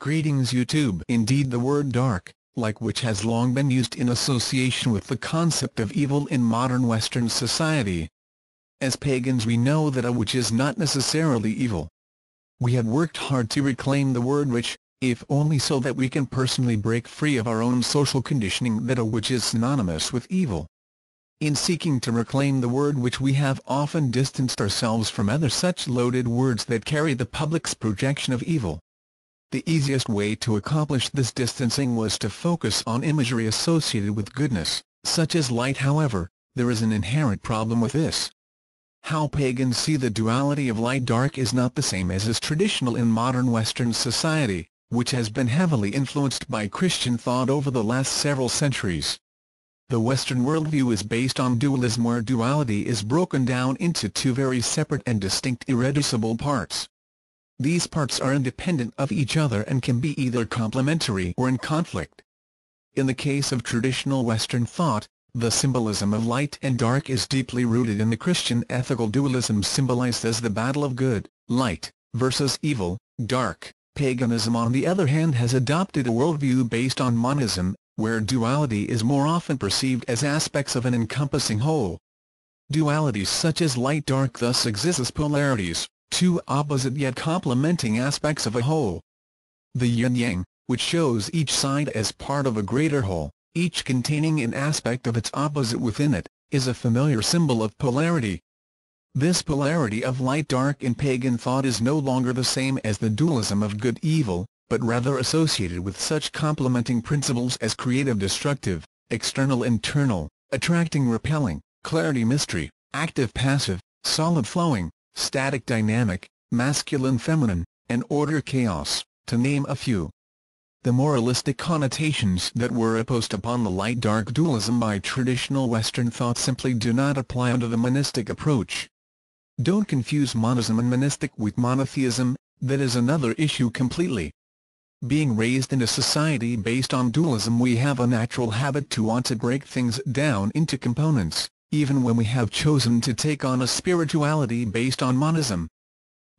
Greetings YouTube. Indeed, the word dark, like witch, has long been used in association with the concept of evil in modern Western society. As pagans, we know that a witch is not necessarily evil. We have worked hard to reclaim the word witch, if only so that we can personally break free of our own social conditioning that a witch is synonymous with evil. In seeking to reclaim the word witch, we have often distanced ourselves from other such loaded words that carry the public's projection of evil. The easiest way to accomplish this distancing was to focus on imagery associated with goodness, such as light. However, there is an inherent problem with this. How pagans see the duality of light-dark is not the same as is traditional in modern Western society, which has been heavily influenced by Christian thought over the last several centuries. The Western worldview is based on dualism, where duality is broken down into two very separate and distinct irreducible parts. These parts are independent of each other and can be either complementary or in conflict. In the case of traditional Western thought, the symbolism of light and dark is deeply rooted in the Christian ethical dualism symbolized as the battle of good, light, versus evil, dark. Paganism, on the other hand, has adopted a worldview based on monism, where duality is more often perceived as aspects of an encompassing whole. Dualities such as light-dark thus exist as polarities, two opposite yet complementing aspects of a whole. The yin-yang, which shows each side as part of a greater whole, each containing an aspect of its opposite within it, is a familiar symbol of polarity. This polarity of light-dark in pagan thought is no longer the same as the dualism of good-evil, but rather associated with such complementing principles as creative-destructive, external-internal, attracting-repelling, clarity-mystery, active-passive, solid-flowing, static-dynamic, masculine-feminine, and order-chaos, to name a few. The moralistic connotations that were imposed upon the light-dark dualism by traditional Western thought simply do not apply under the monistic approach. Don't confuse monism and monistic with monotheism, that is another issue completely. Being raised in a society based on dualism, we have a natural habit to want to break things down into components, even when we have chosen to take on a spirituality based on monism.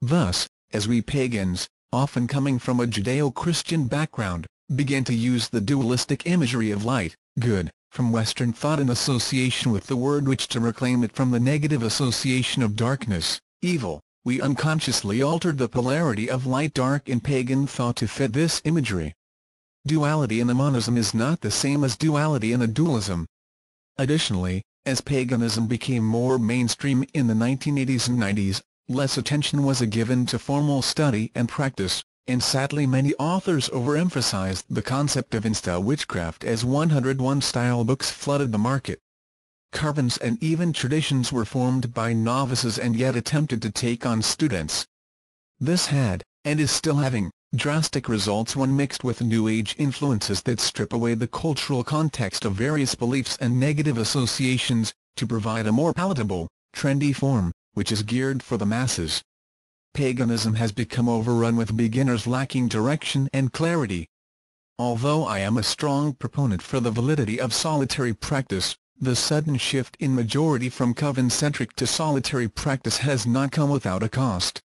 Thus, as we pagans, often coming from a Judeo-Christian background, began to use the dualistic imagery of light, good, from Western thought in association with the word witch to reclaim it from the negative association of darkness, evil, we unconsciously altered the polarity of light-dark in pagan thought to fit this imagery. Duality in a monism is not the same as duality in a dualism. Additionally, as paganism became more mainstream in the 1980s and 90s, less attention was given to formal study and practice, and sadly many authors overemphasized the concept of insta-witchcraft as 101-style books flooded the market. Covens and even traditions were formed by novices and yet attempted to take on students. This had, and is still having, drastic results when mixed with New Age influences that strip away the cultural context of various beliefs and negative associations, to provide a more palatable, trendy form, which is geared for the masses. Paganism has become overrun with beginners lacking direction and clarity. Although I am a strong proponent for the validity of solitary practice, the sudden shift in majority from coven-centric to solitary practice has not come without a cost.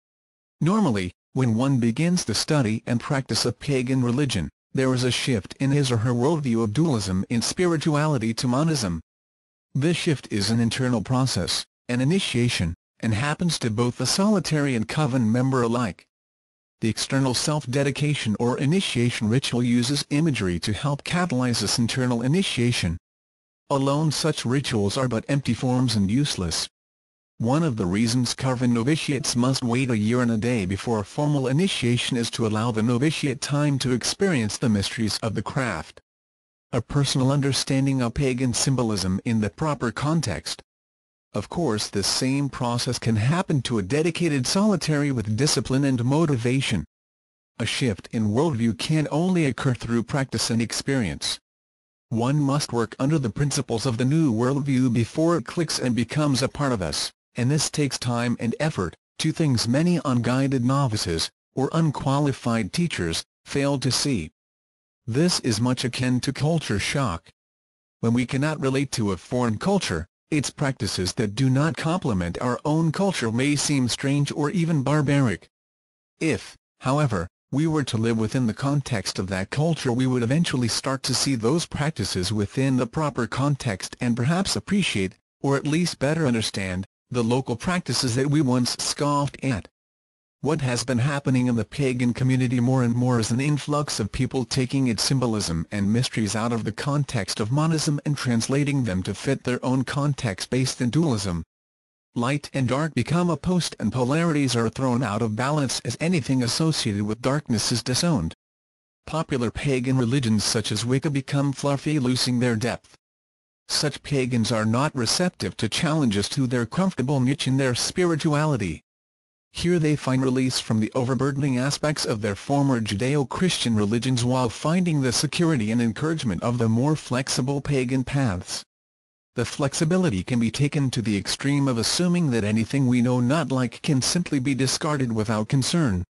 Normally, when one begins the study and practice of pagan religion, there is a shift in his or her worldview of dualism in spirituality to monism. This shift is an internal process, an initiation, and happens to both the solitary and coven member alike. The external self-dedication or initiation ritual uses imagery to help catalyze this internal initiation. Alone, such rituals are but empty forms and useless. One of the reasons coven novitiates must wait a year and a day before a formal initiation is to allow the novitiate time to experience the mysteries of the craft. A personal understanding of pagan symbolism in the proper context. Of course, this same process can happen to a dedicated solitary with discipline and motivation. A shift in worldview can only occur through practice and experience. One must work under the principles of the new worldview before it clicks and becomes a part of us, and this takes time and effort, two things many unguided novices, or unqualified teachers, fail to see. This is much akin to culture shock. When we cannot relate to a foreign culture, its practices that do not complement our own culture may seem strange or even barbaric. If, however, we were to live within the context of that culture, we would eventually start to see those practices within the proper context and perhaps appreciate, or at least better understand, the local practices that we once scoffed at. What has been happening in the pagan community more and more is an influx of people taking its symbolism and mysteries out of the context of monism and translating them to fit their own context based in dualism. Light and dark become opposed and polarities are thrown out of balance as anything associated with darkness is disowned. Popular pagan religions such as Wicca become fluffy, losing their depth. Such pagans are not receptive to challenges to their comfortable niche in their spirituality. Here they find release from the overburdening aspects of their former Judeo-Christian religions while finding the security and encouragement of the more flexible pagan paths. The flexibility can be taken to the extreme of assuming that anything we know not like can simply be discarded without concern.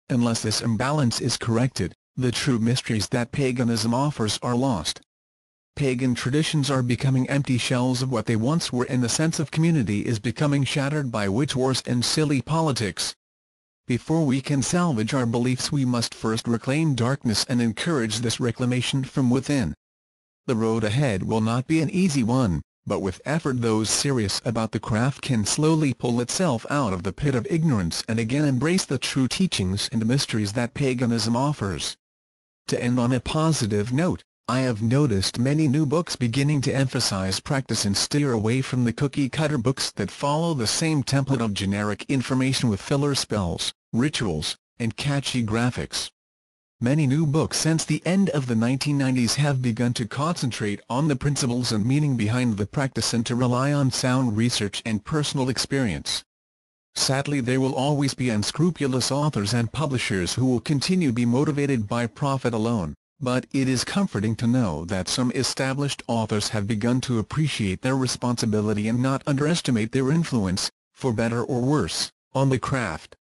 Unless this imbalance is corrected, the true mysteries that paganism offers are lost. Pagan traditions are becoming empty shells of what they once were, and the sense of community is becoming shattered by witch wars and silly politics. Before we can salvage our beliefs, we must first reclaim darkness and encourage this reclamation from within. The road ahead will not be an easy one, but with effort those serious about the craft can slowly pull itself out of the pit of ignorance and again embrace the true teachings and mysteries that paganism offers. To end on a positive note, I have noticed many new books beginning to emphasize practice and steer away from the cookie-cutter books that follow the same template of generic information with filler spells, rituals, and catchy graphics. Many new books since the end of the 1990s have begun to concentrate on the principles and meaning behind the practice and to rely on sound research and personal experience. Sadly, there will always be unscrupulous authors and publishers who will continue to be motivated by profit alone, but it is comforting to know that some established authors have begun to appreciate their responsibility and not underestimate their influence, for better or worse, on the craft.